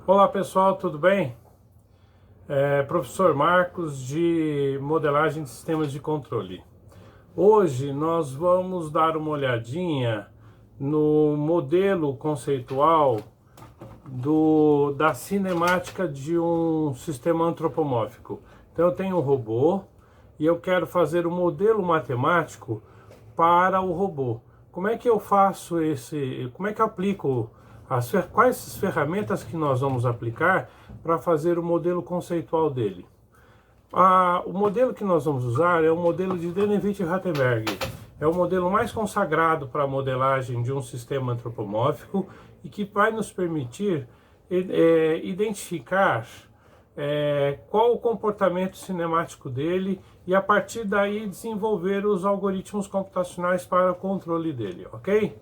Olá pessoal, tudo bem? Professor Marcos de Modelagem de Sistemas de Controle. Hoje nós vamos dar uma olhadinha no modelo conceitual da cinemática de um sistema antropomórfico. Então eu tenho um robô e eu quero fazer um modelo matemático para o robô. Como é que eu faço como é que eu aplico quais as ferramentas que nós vamos aplicar para fazer o modelo conceitual dele? O modelo que nós vamos usar é o modelo de Denevich-Rattenberg. É o modelo mais consagrado para a modelagem de um sistema antropomórfico e que vai nos permitir identificar qual o comportamento cinemático dele e a partir daí desenvolver os algoritmos computacionais para o controle dele, ok?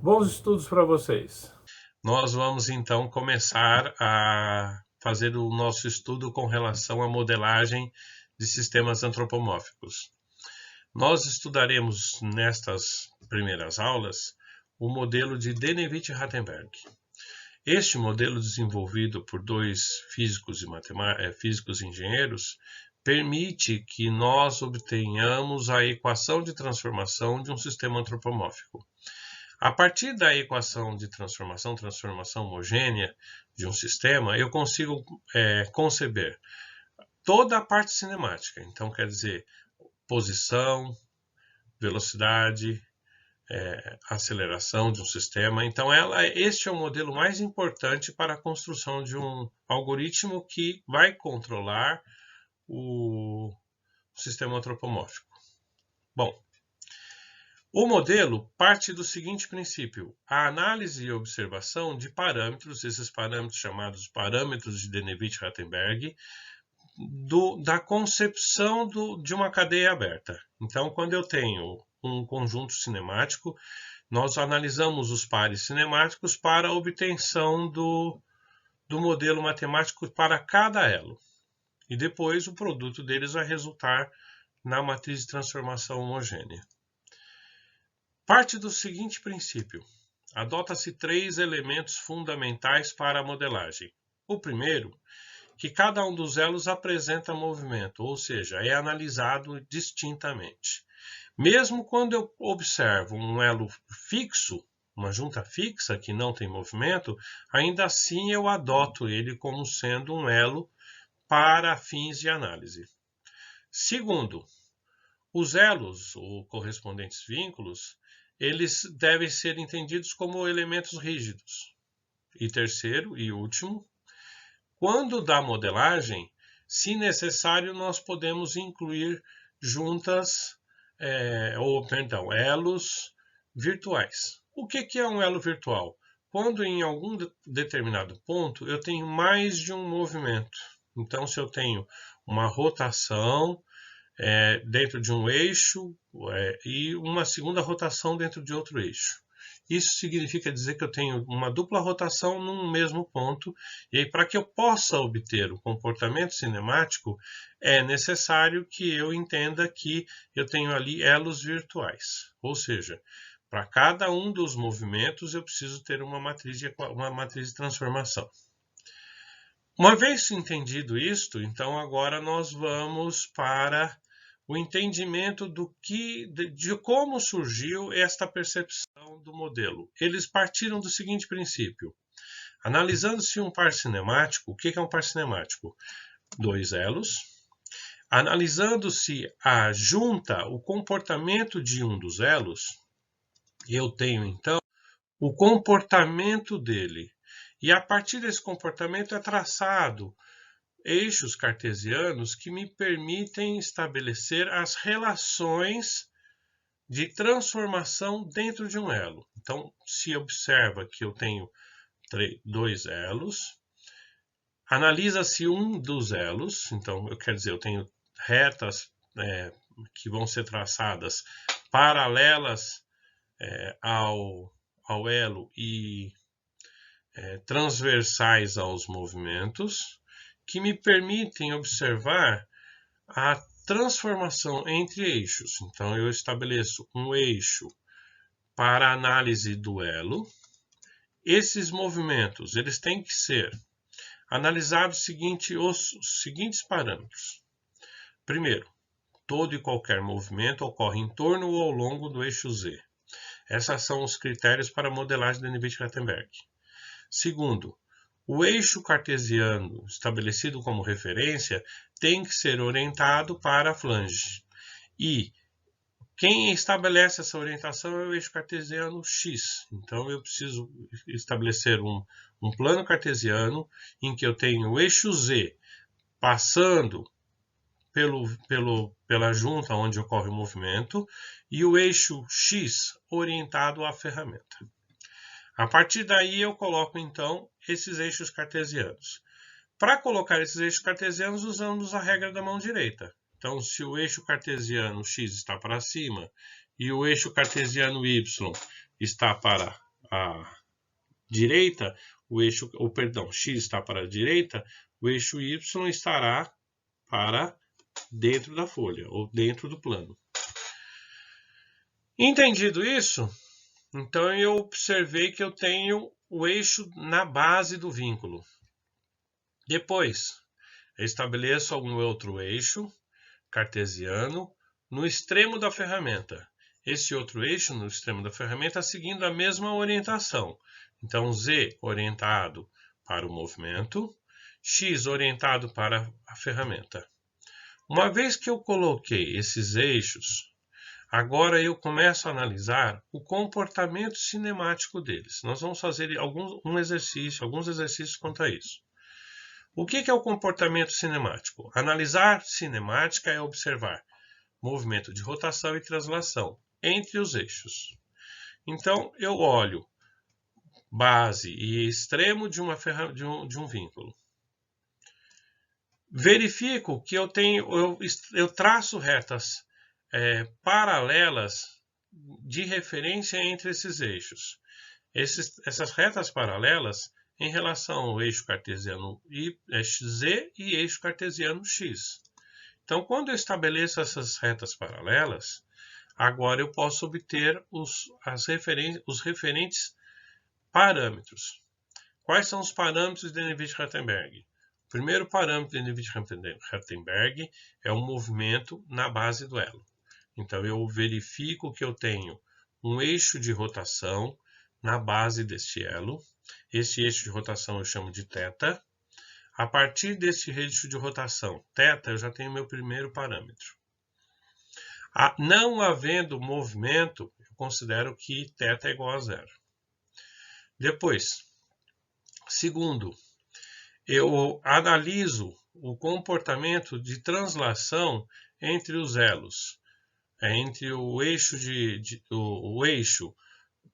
Bons estudos para vocês! Nós vamos então começar a fazer o nosso estudo com relação à modelagem de sistemas antropomórficos. Nós estudaremos nestas primeiras aulas o modelo de Denevich-Rattenberg. Este modelo, desenvolvido por dois físicos e engenheiros, permite que nós obtenhamos a equação de transformação de um sistema antropomórfico. A partir da equação de transformação homogênea de um sistema, eu consigo conceber toda a parte cinemática. Então, quer dizer, posição, velocidade, aceleração de um sistema. Então, este é o modelo mais importante para a construção de um algoritmo que vai controlar o sistema antropomórfico. Bom, o modelo parte do seguinte princípio: a análise e observação de parâmetros, esses parâmetros chamados parâmetros de Denevich-Rattenberg, da concepção de uma cadeia aberta. Então, quando eu tenho um conjunto cinemático, nós analisamos os pares cinemáticos para a obtenção do modelo matemático para cada elo. E depois o produto deles vai resultar na matriz de transformação homogênea. Parte do seguinte princípio: adota-se 3 elementos fundamentais para a modelagem. O primeiro, que cada um dos elos apresenta movimento, ou seja, é analisado distintamente. Mesmo quando eu observo um elo fixo, uma junta fixa que não tem movimento, ainda assim eu adoto ele como sendo um elo para fins de análise. Segundo, os elos, ou correspondentes vínculos, eles devem ser entendidos como elementos rígidos. E terceiro e último, quando da modelagem, se necessário, nós podemos incluir juntas, elos virtuais. O que é um elo virtual? Quando em algum determinado ponto eu tenho mais de um movimento. Então, se eu tenho uma rotação dentro de um eixo e uma segunda rotação dentro de outro eixo. Isso significa dizer que eu tenho uma dupla rotação num mesmo ponto, e aí, para que eu possa obter o comportamento cinemático, é necessário que eu entenda que eu tenho ali elos virtuais. Ou seja, para cada um dos movimentos eu preciso ter uma matriz de transformação. Uma vez entendido isto, então agora nós vamos para o entendimento de como surgiu esta percepção do modelo. Eles partiram do seguinte princípio: analisando-se um par cinemático. O que é um par cinemático? 2 elos. Analisando-se a junta, o comportamento de um dos elos, eu tenho então o comportamento dele. E a partir desse comportamento é traçado eixos cartesianos que me permitem estabelecer as relações de transformação dentro de um elo. Então, se observa que eu tenho 2 elos, analisa-se um dos elos, então eu tenho retas que vão ser traçadas paralelas ao elo e transversais aos movimentos, que me permitem observar a transformação entre eixos. Então, eu estabeleço um eixo para análise do elo. Esses movimentos eles têm que ser analisados os seguintes parâmetros. Primeiro, todo e qualquer movimento ocorre em torno ou ao longo do eixo Z. Esses são os critérios para a modelagem de Dennevich-Rattenberg. Segundo, o eixo cartesiano estabelecido como referência tem que ser orientado para a flange. E quem estabelece essa orientação é o eixo cartesiano X. Então, eu preciso estabelecer um plano cartesiano em que eu tenho o eixo Z passando pela junta onde ocorre o movimento e o eixo X orientado à ferramenta. A partir daí, eu coloco, então, esses eixos cartesianos. Para colocar esses eixos cartesianos, usamos a regra da mão direita. Então, se o eixo cartesiano X está para cima e o eixo cartesiano Y está para a direita, X está para a direita, o eixo Y estará para dentro da folha ou dentro do plano. Entendido isso, então eu observei que eu tenho o eixo na base do vínculo. Depois, eu estabeleço algum outro eixo cartesiano no extremo da ferramenta. Esse outro eixo no extremo da ferramenta seguindo a mesma orientação. Então, Z orientado para o movimento, X orientado para a ferramenta. Uma vez que eu coloquei esses eixos, agora eu começo a analisar o comportamento cinemático deles. Nós vamos fazer alguns exercícios quanto a isso. O que é o comportamento cinemático? Analisar cinemática é observar movimento de rotação e translação entre os eixos. Então, eu olho base e extremo de um vínculo. Verifico que eu traço retas paralelas de referência entre esses eixos. Essas retas paralelas em relação ao eixo cartesiano Z e eixo cartesiano X. Então, quando eu estabeleço essas retas paralelas, agora eu posso obter os referentes parâmetros. Quais são os parâmetros de Dennevich-Rattenberg? O primeiro parâmetro de Dennevich-Rattenberg é o movimento na base do elo. Então, eu verifico que eu tenho um eixo de rotação na base deste elo. Esse eixo de rotação eu chamo de θ. A partir desse eixo de rotação θ, eu já tenho meu primeiro parâmetro. Não havendo movimento, eu considero que θ é igual a zero. Depois, segundo, eu analiso o comportamento de translação entre os elos, entre o eixo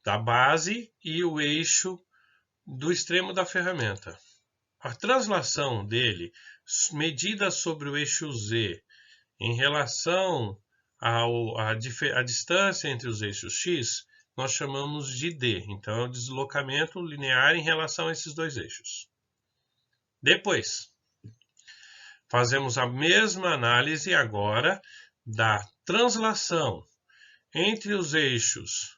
da base e o eixo do extremo da ferramenta. A translação dele, medida sobre o eixo Z em relação à distância entre os eixos X, nós chamamos de D. Então, é o deslocamento linear em relação a esses dois eixos. Depois, fazemos a mesma análise agora da translação entre os eixos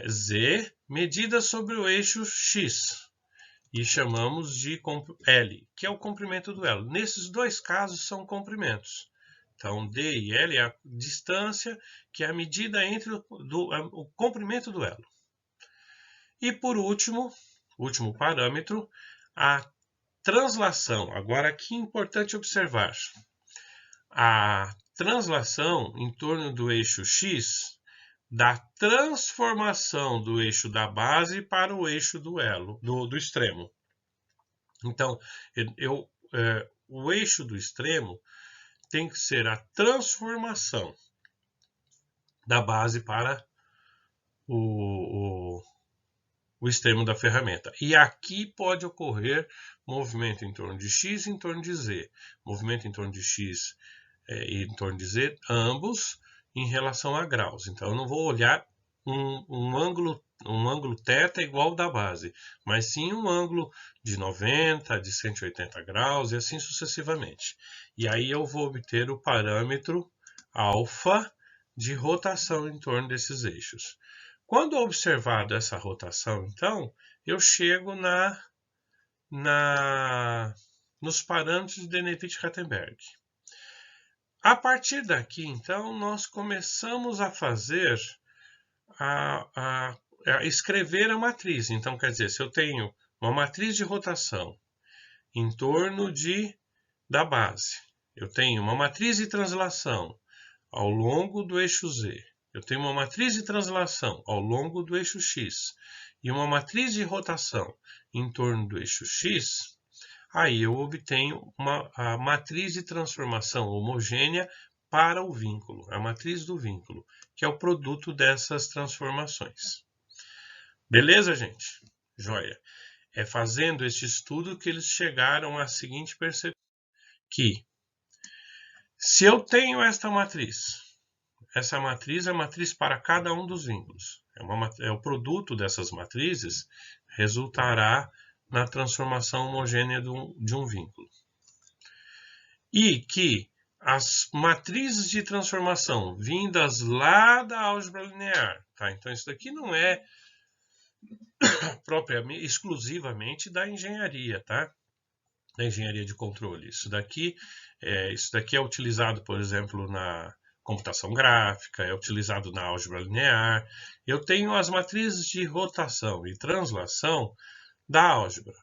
Z, medida sobre o eixo X, e chamamos de L, que é o comprimento do elo. Nesses dois casos são comprimentos. Então, D e L é a distância, que é a medida entre o comprimento do elo. E por último parâmetro, a translação. Agora, aqui é importante observar. A translação em torno do eixo X da transformação do eixo da base para o eixo do elo, do extremo. Então, o eixo do extremo tem que ser a transformação da base para o extremo da ferramenta. E aqui pode ocorrer movimento em torno de X e em torno de Z. Movimento em torno de X e em torno de Z, ambos em relação a graus. Então, eu não vou olhar um ângulo θ igual ao da base, mas sim um ângulo de 90, de 180 graus e assim sucessivamente. E aí eu vou obter o parâmetro alfa de rotação em torno desses eixos. Quando observado essa rotação, então, eu chego nos parâmetros de Dennevit-Rattenberg. A partir daqui, então, nós começamos a fazer a escrever a matriz. Então, quer dizer, se eu tenho uma matriz de rotação em torno da base, eu tenho uma matriz de translação ao longo do eixo Z, eu tenho uma matriz de translação ao longo do eixo X e uma matriz de rotação em torno do eixo X, aí eu obtenho a matriz de transformação homogênea para o vínculo, a matriz do vínculo, que é o produto dessas transformações. Beleza, gente? Joia. É fazendo este estudo que eles chegaram à seguinte percepção, que se eu tenho esta matriz, essa matriz é a matriz para cada um dos vínculos. O produto dessas matrizes resultará na transformação homogênea de um vínculo. E que as matrizes de transformação vindas lá da álgebra linear, tá? Então isso daqui não é propriamente, exclusivamente da engenharia, tá? Da engenharia de controle. Isso daqui é utilizado, por exemplo, na computação gráfica, é utilizado na álgebra linear. Eu tenho as matrizes de rotação e translação da álgebra.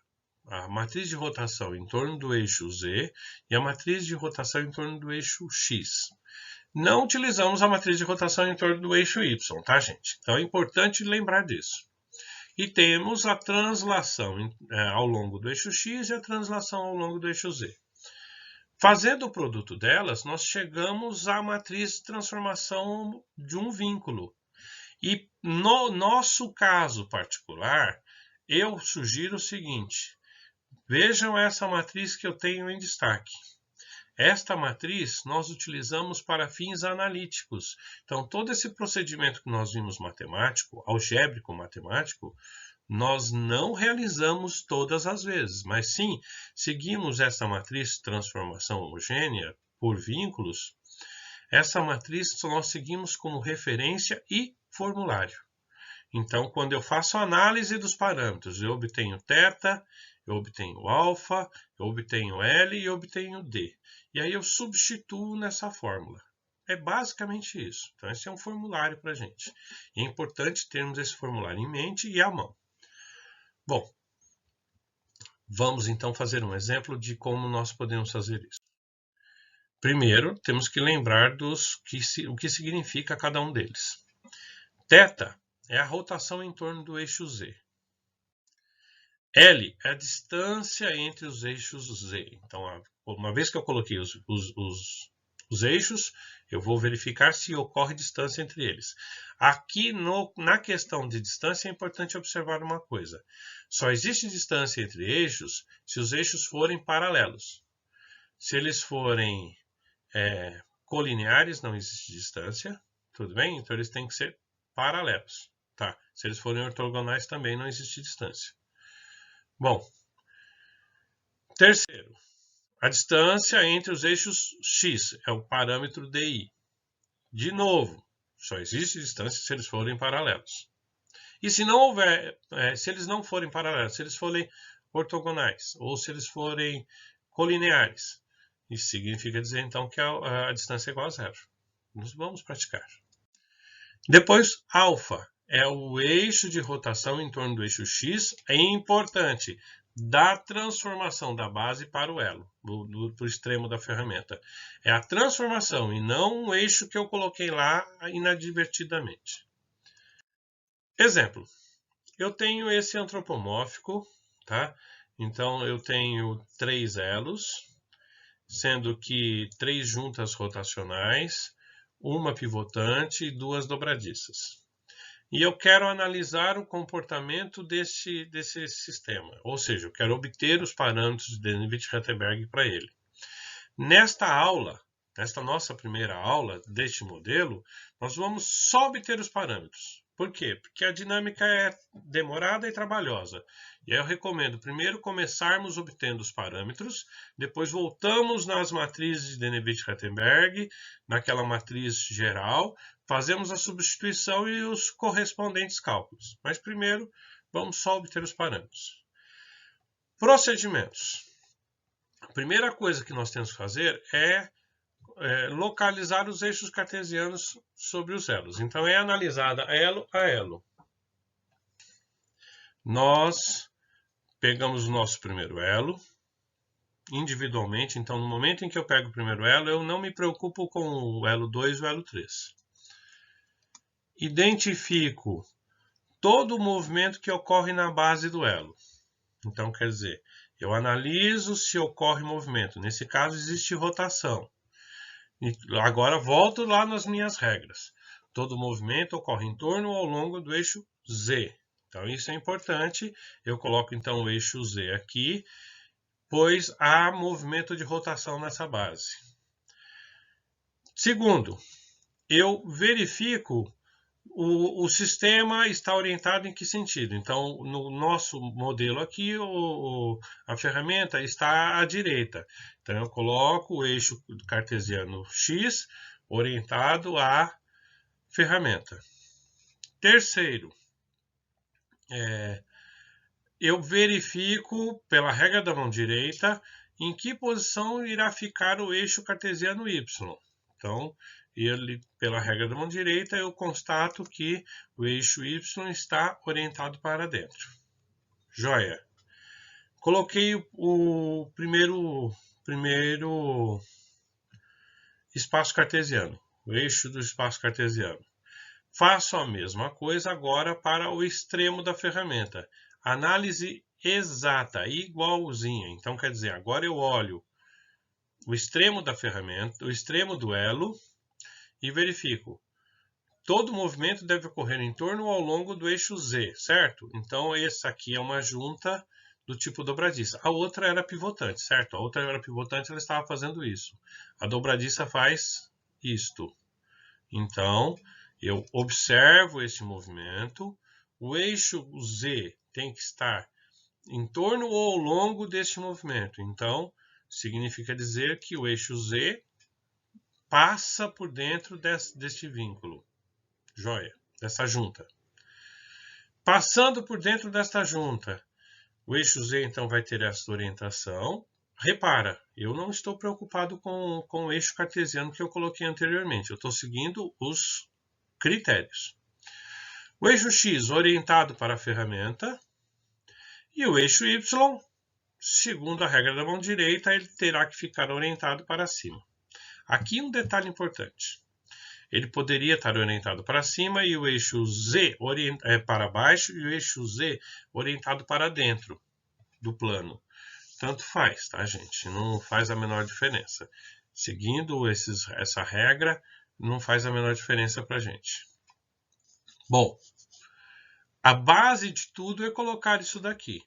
A matriz de rotação em torno do eixo Z e a matriz de rotação em torno do eixo X. Não utilizamos a matriz de rotação em torno do eixo Y, tá, gente? Então é importante lembrar disso. E temos a translação ao longo do eixo X e a translação ao longo do eixo Z. Fazendo o produto delas, nós chegamos à matriz de transformação de um vínculo. E no nosso caso particular, eu sugiro o seguinte: vejam essa matriz que eu tenho em destaque. Esta matriz nós utilizamos para fins analíticos. Então, todo esse procedimento que nós vimos matemático, algébrico matemático, nós não realizamos todas as vezes, mas sim seguimos essa matriz de transformação homogênea por vínculos. Essa matriz nós seguimos como referência e formulário. Então, quando eu faço a análise dos parâmetros, eu obtenho θ, eu obtenho alfa, eu obtenho L e eu obtenho D. E aí eu substituo nessa fórmula. É basicamente isso. Então, esse é um formulário para a gente. E é importante termos esse formulário em mente e à mão. Bom, vamos então fazer um exemplo de como nós podemos fazer isso. Primeiro, temos que lembrar o que significa cada um deles. Θ é a rotação em torno do eixo Z. L é a distância entre os eixos Z. Então, uma vez que eu coloquei os eixos, eu vou verificar se ocorre distância entre eles. Aqui na questão de distância é importante observar uma coisa. Só existe distância entre eixos se os eixos forem paralelos. Se eles forem colineares, não existe distância. Tudo bem? Então eles têm que ser paralelos. Tá? Se eles forem ortogonais também não existe distância. Bom, terceiro, a distância entre os eixos X é o parâmetro DI. De novo, só existe distância se eles forem paralelos. E se não houver, se eles não forem paralelos, se eles forem ortogonais ou se eles forem colineares, isso significa dizer então que a distância é igual a zero. Nós vamos praticar. Depois, alfa é o eixo de rotação em torno do eixo X. É importante da transformação da base para o elo, do extremo da ferramenta. É a transformação e não um eixo que eu coloquei lá inadvertidamente. Exemplo, eu tenho esse antropomórfico, tá? Então eu tenho 3 elos, sendo que 3 juntas rotacionais, uma pivotante e 2 dobradiças. E eu quero analisar o comportamento desse sistema, ou seja, eu quero obter os parâmetros de Dennevit-Rattenberg para ele. Nesta nossa primeira aula deste modelo, nós vamos só obter os parâmetros. Por quê? Porque a dinâmica é demorada e trabalhosa. E aí eu recomendo primeiro começarmos obtendo os parâmetros, depois voltamos nas matrizes de Dennevit-Rattenberg, naquela matriz geral, fazemos a substituição e os correspondentes cálculos. Mas primeiro vamos só obter os parâmetros. Procedimentos. A primeira coisa que nós temos que fazer é localizar os eixos cartesianos sobre os elos. Então, é analisada elo a elo. Nós pegamos o nosso primeiro elo individualmente. Então, no momento em que eu pego o primeiro elo, eu não me preocupo com o elo 2 e o elo 3. Identifico todo o movimento que ocorre na base do elo. Então, quer dizer, eu analiso se ocorre movimento. Nesse caso, existe rotação. E agora volto lá nas minhas regras. Todo movimento ocorre em torno ou ao longo do eixo Z. Então isso é importante. Eu coloco então o eixo Z aqui, pois há movimento de rotação nessa base. Segundo, eu verifico o sistema está orientado em que sentido. Então, no nosso modelo aqui, a ferramenta está à direita. Então, eu coloco o eixo cartesiano X orientado à ferramenta. Terceiro, eu verifico, pela regra da mão direita, em que posição irá ficar o eixo cartesiano Y. Então, pela regra da mão direita, eu constato que o eixo Y está orientado para dentro. Joia. Coloquei o primeiro espaço cartesiano, o eixo do espaço cartesiano. Faço a mesma coisa agora para o extremo da ferramenta. Análise exata, igualzinha. Então, quer dizer, agora eu olho o extremo da ferramenta, o extremo do elo, e verifico. Todo movimento deve ocorrer em torno ou ao longo do eixo Z, certo? Então, essa aqui é uma junta do tipo dobradiça. A outra era pivotante, certo? A outra era pivotante, ela estava fazendo isso. A dobradiça faz isto. Então, eu observo esse movimento. O eixo Z tem que estar em torno ou ao longo deste movimento. Então, significa dizer que o eixo Z passa por dentro deste vínculo. Joia, dessa junta. Passando por dentro desta junta, o eixo Z então vai ter essa orientação. Repara, eu não estou preocupado com o eixo cartesiano que eu coloquei anteriormente. Eu estou seguindo os critérios. O eixo X orientado para a ferramenta e o eixo Y, segundo a regra da mão direita, ele terá que ficar orientado para cima. Aqui um detalhe importante. Ele poderia estar orientado para cima e o eixo Z para baixo e o eixo Z orientado para dentro do plano. Tanto faz, tá, gente? Não faz a menor diferença. Seguindo essa regra, não faz a menor diferença para a gente. Bom, a base de tudo é colocar isso daqui.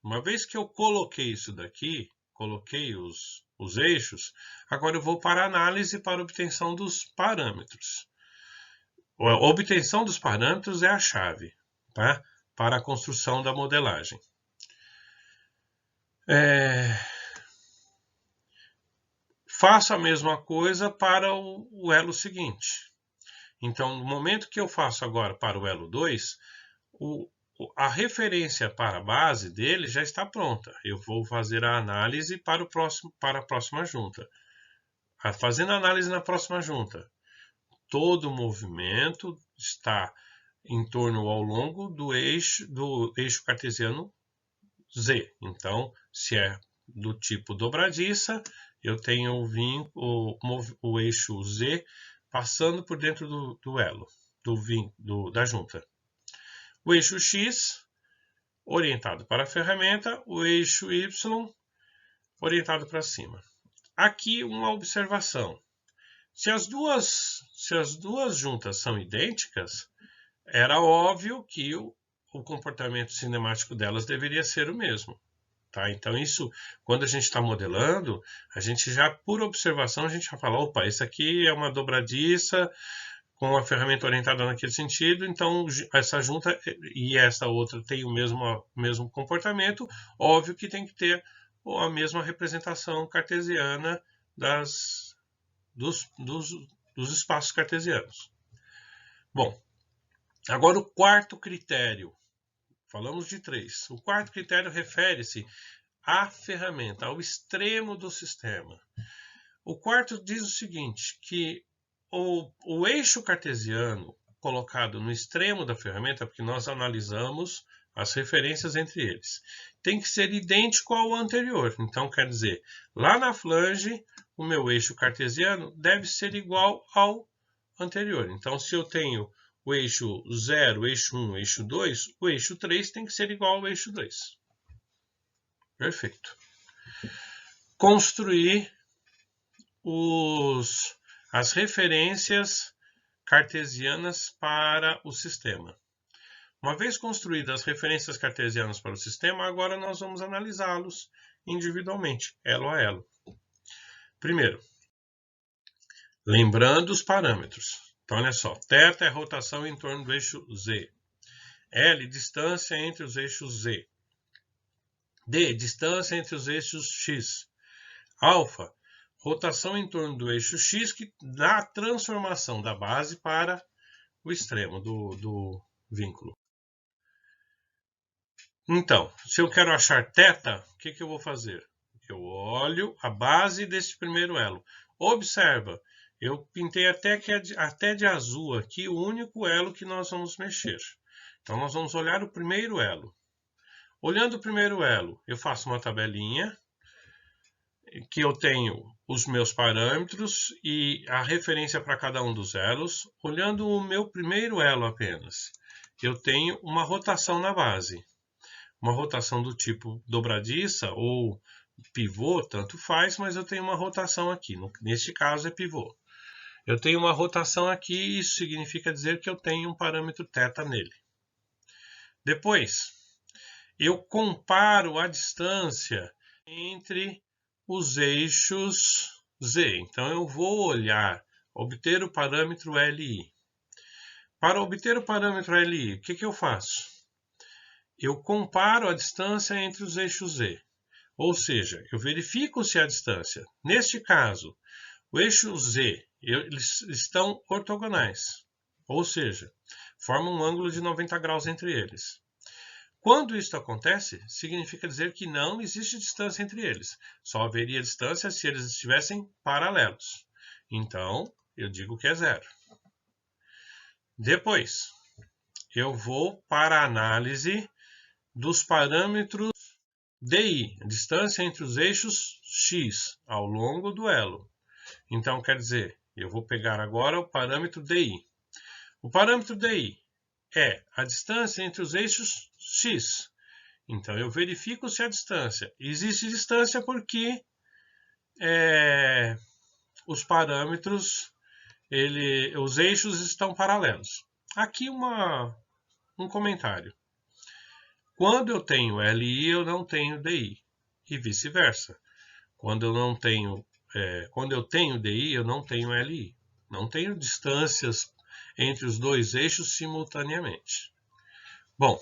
Uma vez que eu coloquei isso daqui, coloquei os eixos, agora eu vou para a análise para a obtenção dos parâmetros. A obtenção dos parâmetros é a chave, tá? Para a construção da modelagem. Faço a mesma coisa para o elo seguinte. Então, no momento que eu faço agora para o elo 2, a referência para a base dele já está pronta. Eu vou fazer a análise para a próxima junta. Fazendo a análise na próxima junta, todo o movimento está em torno ou ao longo do eixo cartesiano Z. Então, se é do tipo dobradiça, eu tenho o eixo Z passando por dentro do elo, da junta. O eixo X orientado para a ferramenta, o eixo Y orientado para cima. Aqui uma observação. Se as duas juntas são idênticas, era óbvio que o comportamento cinemático delas deveria ser o mesmo. Tá? Então isso, quando a gente está modelando, a gente já, por observação, a gente já fala, opa, isso aqui é uma dobradiça com a ferramenta orientada naquele sentido, então essa junta e essa outra tem o mesmo comportamento, óbvio que tem que ter a mesma representação cartesiana dos espaços cartesianos. Bom, agora o quarto critério, falamos de 3. O quarto critério refere-se à ferramenta, ao extremo do sistema. O quarto diz o seguinte, que o eixo cartesiano colocado no extremo da ferramenta, porque nós analisamos as referências entre eles, tem que ser idêntico ao anterior. Então, quer dizer, lá na flange, o meu eixo cartesiano deve ser igual ao anterior. Então, se eu tenho o eixo 0, o eixo 1, o eixo 2, o eixo 3 tem que ser igual ao eixo 2. Perfeito. Construir as referências cartesianas para o sistema. Uma vez construídas as referências cartesianas para o sistema, agora nós vamos analisá-los individualmente, elo a elo. Primeiro, lembrando os parâmetros. Então, olha só, θ é rotação em torno do eixo Z. L, distância entre os eixos Z. D, distância entre os eixos X. Alfa, rotação em torno do eixo X, que dá a transformação da base para o extremo do vínculo. Então, se eu quero achar θ, o que eu vou fazer? Eu olho a base desse primeiro elo. Observa, eu pintei até de azul aqui o único elo que nós vamos mexer. Então, nós vamos olhar o primeiro elo. Olhando o primeiro elo, eu faço uma tabelinha que eu tenho os meus parâmetros e a referência para cada um dos elos. Olhando o meu primeiro elo apenas, eu tenho uma rotação na base. Uma rotação do tipo dobradiça ou pivô, tanto faz, mas eu tenho uma rotação aqui. Neste caso é pivô. Eu tenho uma rotação aqui e isso significa dizer que eu tenho um parâmetro θ nele. Depois, eu comparo a distância entre os eixos Z. Então, eu vou obter o parâmetro LI. Para obter o parâmetro LI, o que eu faço? Eu comparo a distância entre os eixos Z. Ou seja, eu verifico se a distância, neste caso, o eixo Z, eles estão ortogonais. Ou seja, formam um ângulo de 90 graus entre eles. Quando isso acontece, significa dizer que não existe distância entre eles. Só haveria distância se eles estivessem paralelos. Então, eu digo que é 0. Depois, eu vou para a análise dos parâmetros DI, a distância entre os eixos X ao longo do elo. Então, quer dizer, eu vou pegar agora o parâmetro DI. O parâmetro DI é a distância entre os eixos X. Então, eu verifico se a distância. Existe distância porque os parâmetros, os eixos estão paralelos. Aqui um comentário. Quando eu tenho LI, eu não tenho DI. E vice-versa. Quando eu tenho DI, eu não tenho LI. Não tenho distâncias entre os dois eixos simultaneamente. Bom,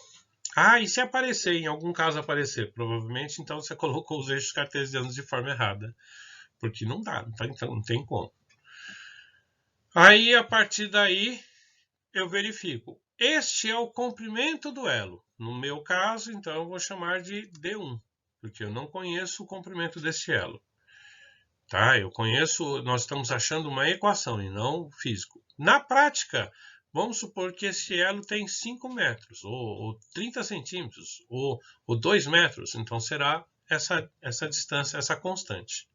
e se aparecer, em algum caso aparecer, provavelmente então você colocou os eixos cartesianos de forma errada. Porque não dá, então não tem como. Aí, a partir daí, eu verifico. Este é o comprimento do elo. No meu caso, então, eu vou chamar de D1, porque eu não conheço o comprimento deste elo. Tá? Nós estamos achando uma equação e não físico. Na prática, vamos supor que esse elo tem 5 metros, ou 30 centímetros, ou 2 metros. Então, será essa distância, essa constante.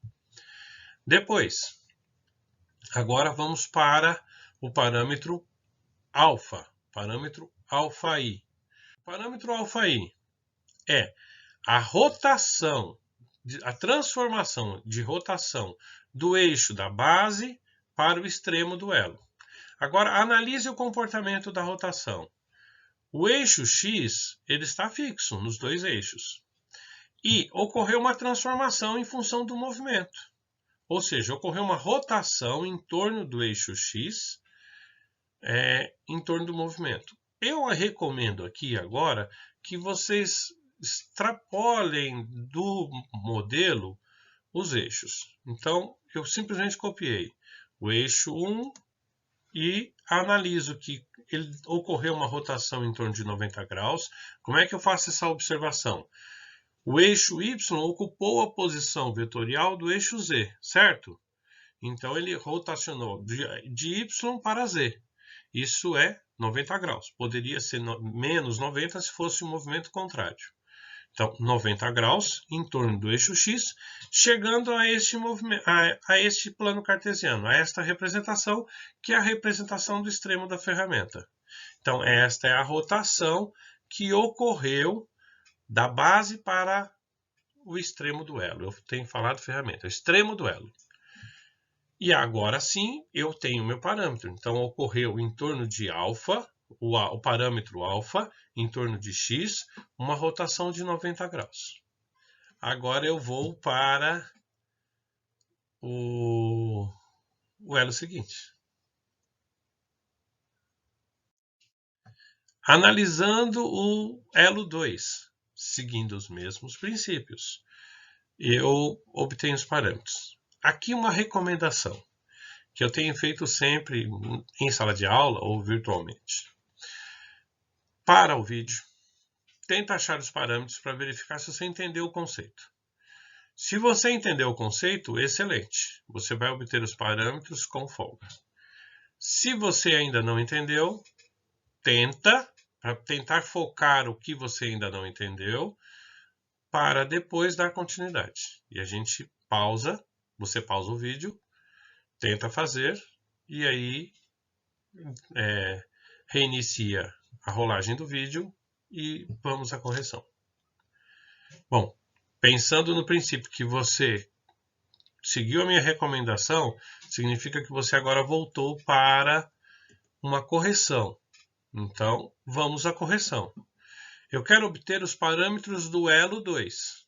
Depois, agora vamos para o parâmetro alfa, parâmetro αi. O parâmetro αi é a rotação, a transformação de rotação do eixo da base para o extremo do elo. Agora, analise o comportamento da rotação. O eixo X ele está fixo nos dois eixos. E ocorreu uma transformação em função do movimento. Ou seja, ocorreu uma rotação em torno do eixo X em torno do movimento. Eu recomendo aqui agora que vocês extrapolem do modelo os eixos. Então, eu simplesmente copiei o eixo 1 e analiso que ele ocorreu uma rotação em torno de 90 graus. Como é que eu faço essa observação? O eixo Y ocupou a posição vetorial do eixo Z, certo? Então, ele rotacionou de Y para Z. Isso é 90 graus. Poderia ser menos 90 se fosse o movimento contrário. Então, 90 graus em torno do eixo X, chegando a este plano cartesiano, a esta representação, que é a representação do extremo da ferramenta. Então, esta é a rotação que ocorreu da base para o extremo do elo. Eu tenho falado ferramenta, o extremo do elo. E agora sim, eu tenho meu parâmetro. Então, ocorreu em torno de alfa, o parâmetro alfa, em torno de x, uma rotação de 90 graus. Agora eu vou para o elo seguinte. Analisando o elo 2, seguindo os mesmos princípios, eu obtenho os parâmetros. Aqui uma recomendação que eu tenho feito sempre em sala de aula ou virtualmente. Para o vídeo, tenta achar os parâmetros para verificar se você entendeu o conceito. Se você entendeu o conceito, excelente. Você vai obter os parâmetros com folga. Se você ainda não entendeu, para tentar focar o que você ainda não entendeu, para depois dar continuidade. E a gente pausa, você pausa o vídeo, tenta fazer, e aí reinicia a rolagem do vídeo e vamos à correção. Bom, pensando no princípio que você seguiu a minha recomendação, significa que você agora voltou para uma correção. Então, vamos à correção. Eu quero obter os parâmetros do elo 2.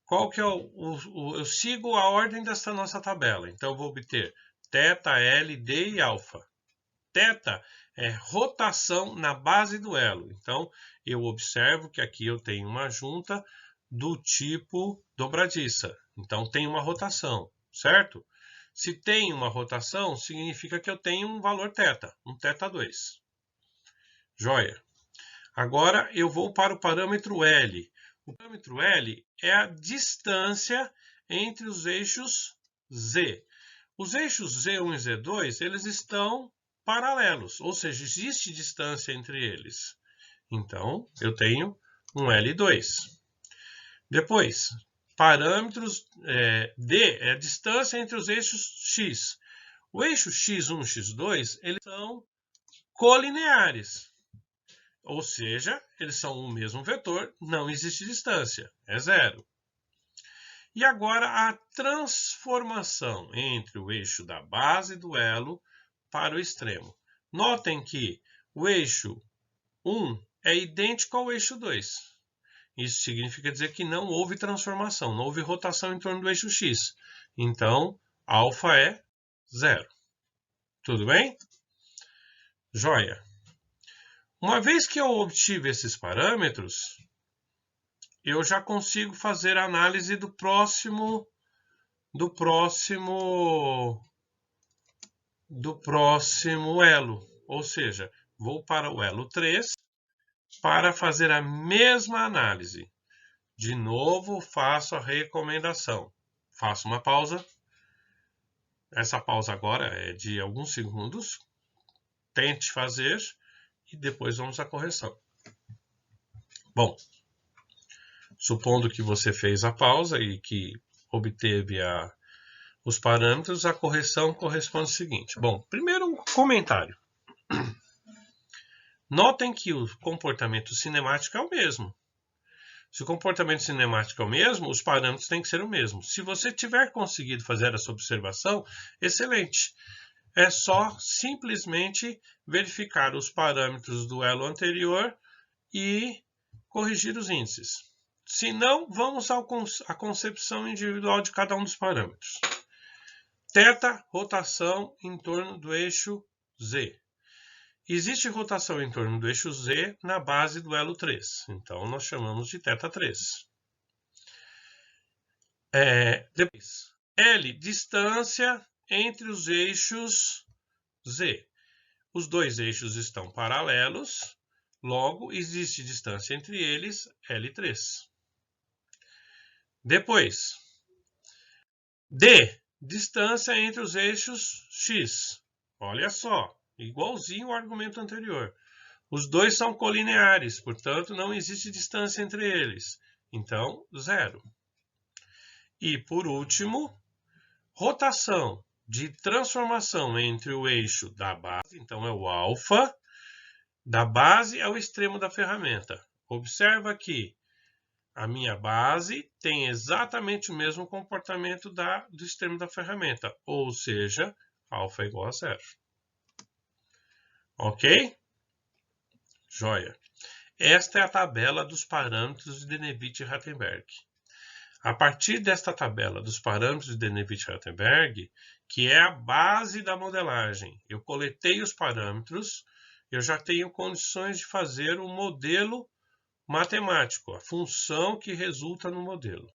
Qual que é eu sigo a ordem dessa nossa tabela. Então, eu vou obter θ, L, D e alfa. Θ é rotação na base do elo. Então, eu observo que aqui eu tenho uma junta do tipo dobradiça. Então, tem uma rotação, certo? Se tem uma rotação, significa que eu tenho um valor θ, um θ2. Joia. Agora, eu vou para o parâmetro L. O parâmetro L é a distância entre os eixos Z. Os eixos Z1 e Z2, eles estão paralelos, ou seja, existe distância entre eles. Então, eu tenho um L2. Depois, parâmetros D é a distância entre os eixos X. O eixo X1 e X2, eles são colineares. Ou seja, eles são o mesmo vetor, não existe distância, é zero. E agora a transformação entre o eixo da base do elo para o extremo. Notem que o eixo 1 é idêntico ao eixo 2. Isso significa dizer que não houve transformação, não houve rotação em torno do eixo X. Então, alfa é zero. Tudo bem? Joia. Uma vez que eu obtive esses parâmetros, eu já consigo fazer a análise do próximo elo. Ou seja, vou para o elo 3 para fazer a mesma análise. De novo, faço a recomendação. Faço uma pausa. Essa pausa agora é de alguns segundos. Tente fazer. E depois vamos à correção. Bom, supondo que você fez a pausa e que obteve os parâmetros, a correção corresponde ao seguinte. Bom, primeiro um comentário. Notem que o comportamento cinemático é o mesmo. Se o comportamento cinemático é o mesmo, os parâmetros têm que ser o mesmo. Se você tiver conseguido fazer essa observação, excelente. É só simplesmente verificar os parâmetros do elo anterior e corrigir os índices. Se não, vamos à concepção individual de cada um dos parâmetros. Θ, rotação em torno do eixo Z. Existe rotação em torno do eixo Z na base do elo 3. Então, nós chamamos de θ3. Depois, L, distância entre os eixos Z. Os dois eixos estão paralelos, logo, existe distância entre eles, L3. Depois, D, distância entre os eixos X. Olha só, igualzinho ao argumento anterior. Os dois são colineares, portanto, não existe distância entre eles. Então, 0. E, por último, rotação de transformação entre o eixo da base, então é o alfa, da base ao extremo da ferramenta. Observa que a minha base tem exatamente o mesmo comportamento do extremo da ferramenta, ou seja, alfa é igual a 0. Ok? Joia. Esta é a tabela dos parâmetros de Denevit-Rattenberg. A partir desta tabela dos parâmetros de Denevit-Rattenberg, que é a base da modelagem, eu coletei os parâmetros, eu já tenho condições de fazer um modelo matemático, a função que resulta no modelo.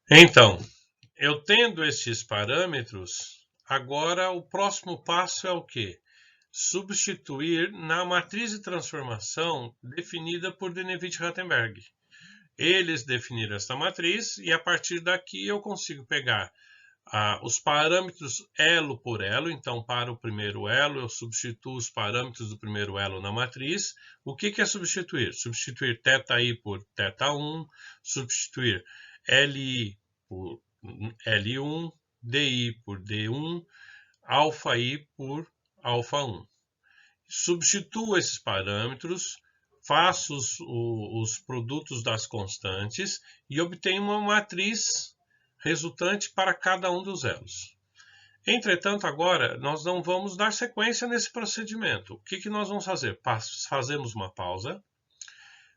Então, eu tendo estes parâmetros, agora o próximo passo é o quê? Substituir na matriz de transformação definida por Denevit-Rattenberg. Eles definiram esta matriz e a partir daqui eu consigo pegar os parâmetros elo por elo. Então, para o primeiro elo, eu substituo os parâmetros do primeiro elo na matriz. O que é substituir? Substituir θi por θ1, substituir Li por L1, Di por D1, αi por α1. Substituo esses parâmetros, faço os produtos das constantes e obtenho uma matriz resultante para cada um dos elos. Entretanto, agora, nós não vamos dar sequência nesse procedimento. O que nós vamos fazer? Fazemos uma pausa.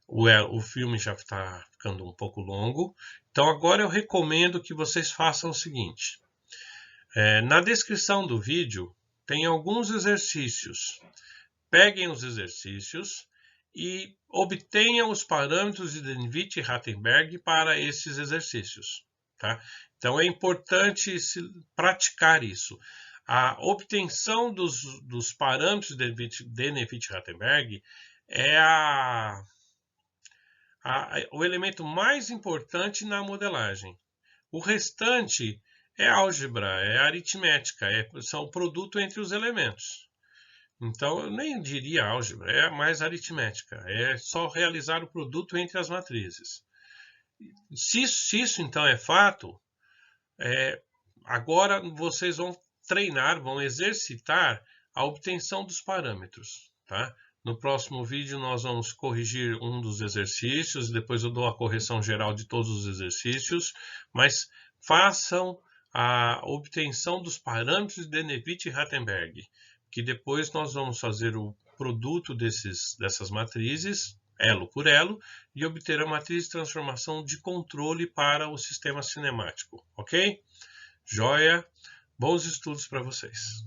O filme já está ficando um pouco longo. Então, agora eu recomendo que vocês façam o seguinte. Na descrição do vídeo, tem alguns exercícios. Peguem os exercícios e obtenham os parâmetros de Denevit-Rattenberg para esses exercícios. Tá? Então, é importante praticar isso. A obtenção dos parâmetros de Denevit-Rattenberg é o elemento mais importante na modelagem. O restante é álgebra, é aritmética, são o produto entre os elementos. Então, eu nem diria álgebra, é mais aritmética. É só realizar o produto entre as matrizes. Se isso então é fato, agora vocês vão treinar, vão exercitar a obtenção dos parâmetros. Tá? No próximo vídeo nós vamos corrigir um dos exercícios, depois eu dou a correção geral de todos os exercícios, mas façam a obtenção dos parâmetros de Denevit-Rattenberg, que depois nós vamos fazer o produto dessas matrizes, elo por elo, e obter a matriz de transformação de controle para o sistema cinemático, ok? Joia? Bons estudos para vocês!